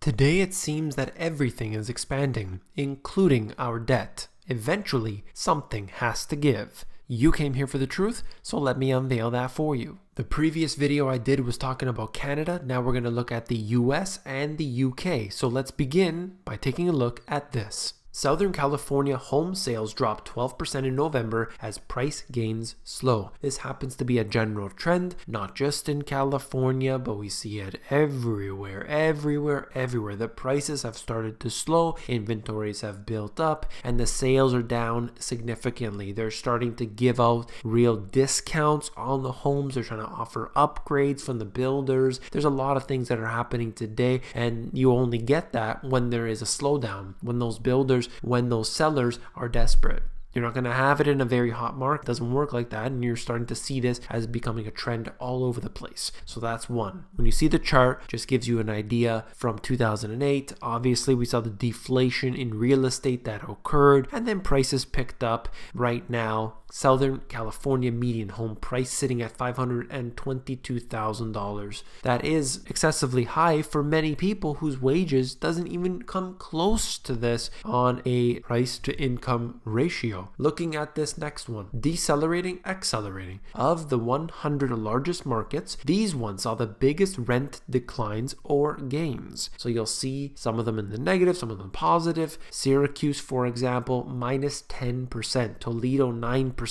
Today it seems that everything is expanding, including our debt. Eventually, something has to give. You came here for the truth, so let me unveil that for you. The previous video I did was talking about Canada. Now we're going to look at the US and the UK. So let's begin by taking a look at this. Southern California home sales dropped 12% in November as price gains slow. This happens to be a general trend, not just in California, but we see it everywhere. The prices have started to slow, inventories have built up, and the sales are down significantly. They're starting to give out real discounts on the homes. They're trying to offer upgrades from the builders. There's a lot of things that are happening today, and you only get that when there is a slowdown, when those builders, when those sellers are desperate. You're not going to have it in a very hot market. It doesn't work like that, and you're starting to see this as becoming a trend all over the place. So that's one. When you see the chart, just gives you an idea from 2008. Obviously, we saw the deflation in real estate that occurred, and then prices picked up. Right now, Southern California median home price sitting at $522,000. That is excessively high for many people whose wages doesn't even come close to this on a price to income ratio. Looking at this next one, decelerating, accelerating. Of the 100 largest markets, these ones saw the biggest rent declines or gains. So you'll see some of them in the negative, some of them positive. Syracuse, for example, minus 10%. Toledo, 9%.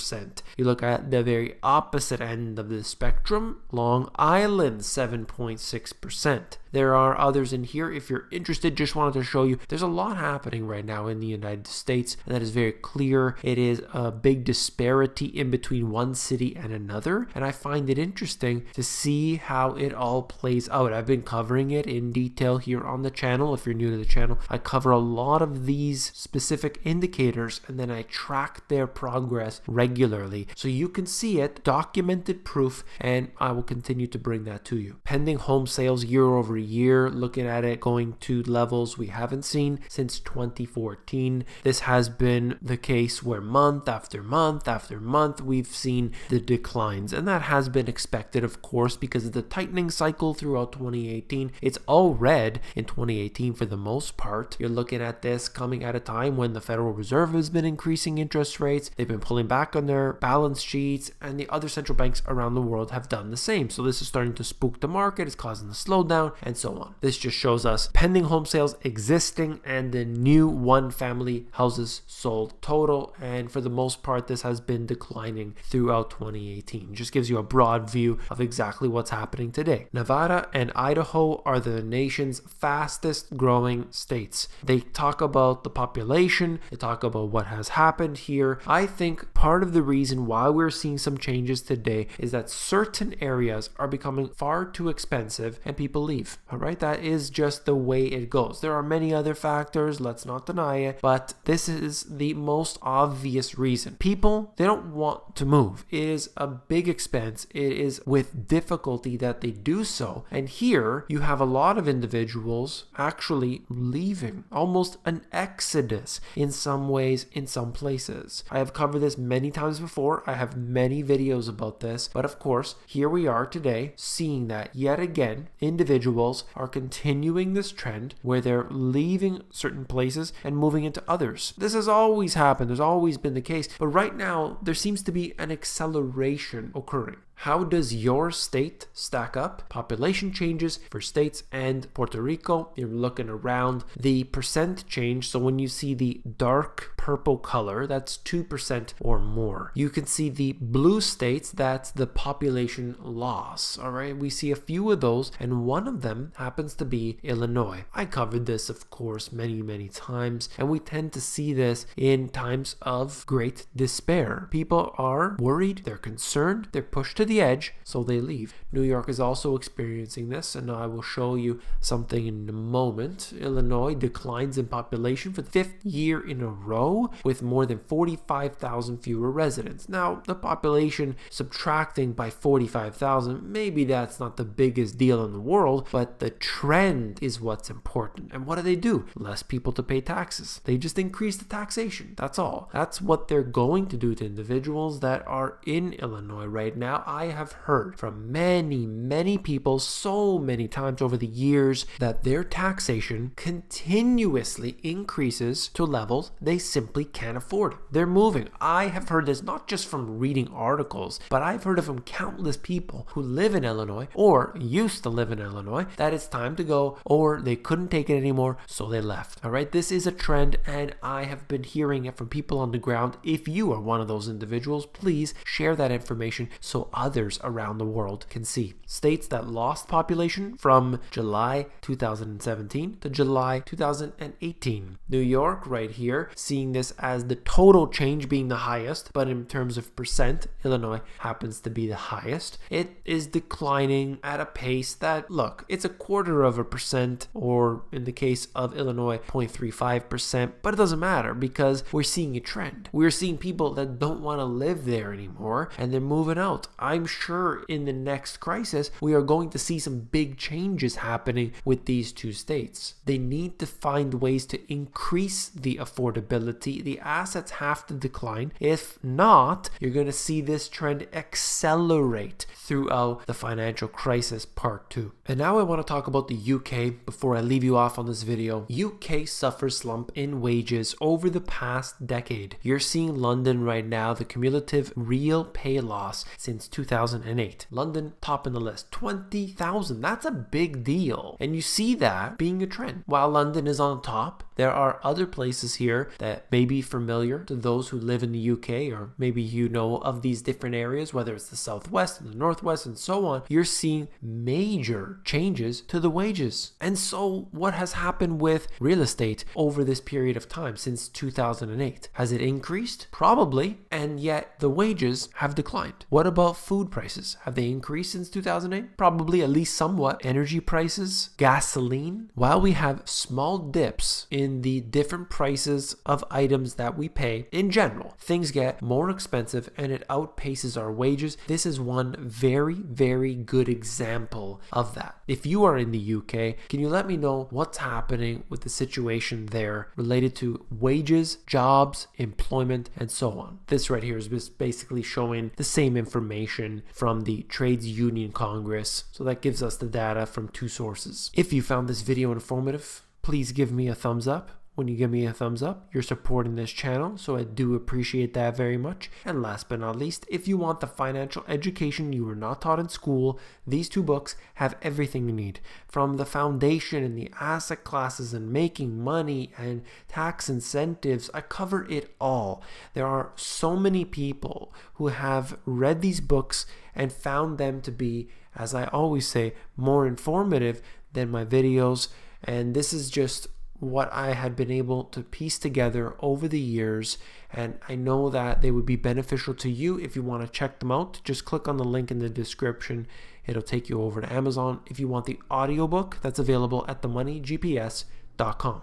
You look at the very opposite end of the spectrum, Long Island, 7.6%. There are others in here. If you're interested, just wanted to show you there's a lot happening right now in the United States, and that is very clear. It is a big disparity in between one city and another, and I find it interesting to see how it all plays out. I've been covering it in detail here on the channel. If you're new to the channel, I cover a lot of these specific indicators, and then I track their progress regularly so you can see it, documented proof, and I will continue to bring that to you. Pending home sales year over year, looking at it going to levels we haven't seen since 2014. This has been the case where month after month after month we've seen the declines, and that has been expected, of course, because of the tightening cycle throughout 2018. It's all red in 2018 for the most part. You're looking at this coming at a time when the Federal Reserve has been increasing interest rates. They've been pulling back on their balance sheets, and the other central banks around the world have done the same. So this is starting to spook the market. It's causing the slowdown, and so on. This just shows us pending home sales existing and the new one family houses sold total, and for the most part this has been declining throughout 2018. It just gives you a broad view of exactly what's happening today. Nevada and Idaho are the nation's fastest growing states. They talk about the population, they talk about what has happened here. I think part of the reason why we're seeing some changes today is that certain areas are becoming far too expensive and people leave. All right, that is just the way it goes. There are many other factors, let's not deny it, but this is the most obvious reason. People, they don't want to move. It is a big expense. It is with difficulty that they do so. And here you have a lot of individuals actually leaving, almost an exodus in some ways, in some places. I have covered this many times before. I have many videos about this, but of course, here we are today seeing that yet again, individuals are continuing this trend where they're leaving certain places and moving into others. This has always happened. There's always been the case. But right now, there seems to be an acceleration occurring. How does your state stack up? Population changes for states and Puerto Rico. You're looking around the percent change. So when you see the dark purple color, that's 2% or more. You can see the blue states, that's the population loss. All right, we see a few of those, and one of them happens to be Illinois. I covered this, of course, many times, and we tend to see this in times of great despair. People are worried, they're concerned, they're pushed to the edge, so they leave. New York is also experiencing this, and I will show you something in a moment. Illinois declines in population for the 5th year in a row with more than 45,000 fewer residents. Now, the population subtracting by 45,000, maybe that's not the biggest deal in the world, but the trend is what's important. And what do? Less people to pay taxes. They just increase the taxation. That's all. That's what they're going to do to individuals that are in Illinois right now. I have heard from many people so many times over the years that their taxation continuously increases to levels they simply can't afford. They're moving. I have heard this not just from reading articles, but I've heard it from countless people who live in Illinois or used to live in Illinois that it's time to go, or they couldn't take it anymore, so they left. All right, this is a trend, and I have been hearing it from people on the ground. If you are one of those individuals, please share that information so others around the world can see. States that lost population from July 2017 to July 2018. New York right here, seeing this as the total change being the highest, but in terms of percent, Illinois happens to be the highest. It is declining at a pace that, look, it's 0.25%, or in the case of Illinois, 0.35%, but it doesn't matter because we're seeing a trend. We're seeing people that don't want to live there anymore, and they're moving out. I'm sure in the next crisis, we are going to see some big changes happening with these two states. They need to find ways to increase the affordability. The assets have to decline. If not, you're going to see this trend accelerate throughout the financial crisis part 2. And now I want to talk about the UK before I leave you off on this video. UK suffers slump in wages over the past decade. You're seeing London right now, the cumulative real pay loss since 2008. London top in the list, 20,000. That's a big deal. And you see that being a trend. While London is on top, there are other places here that may be familiar to those who live in the UK, or maybe you know of these different areas, whether it's the southwest and the northwest and so on. You're seeing major changes to the wages. And so what has happened with real estate over this period of time since 2008? Has it increased? Probably, and yet the wages have declined. What about food prices? Have they increased since 2008? Probably, at least somewhat. Energy prices, gasoline. While we have small dips in the different prices of items that we pay, in general, things get more expensive and it outpaces our wages. This is one very good example of that. If you are in the UK, can you let me know what's happening with the situation there related to wages, jobs, employment, and so on? This right here is just basically showing the same information from the Trades Union Congress. So that gives us the data from two sources. If you found this video informative, please give me a thumbs up. When you give me a thumbs up, you're supporting this channel, so I do appreciate that very much. And last but not least, if you want the financial education you were not taught in school, these two books have everything you need. From the foundation and the asset classes and making money and tax incentives, I cover it all. There are so many people who have read these books and found them to be, as I always say, more informative than my videos. And this is just what I had been able to piece together over the years, and I know that they would be beneficial to you. If you want to check them out, just click on the link in the description. It'll take you over to Amazon. If you want the audiobook, that's available at themoneygps.com.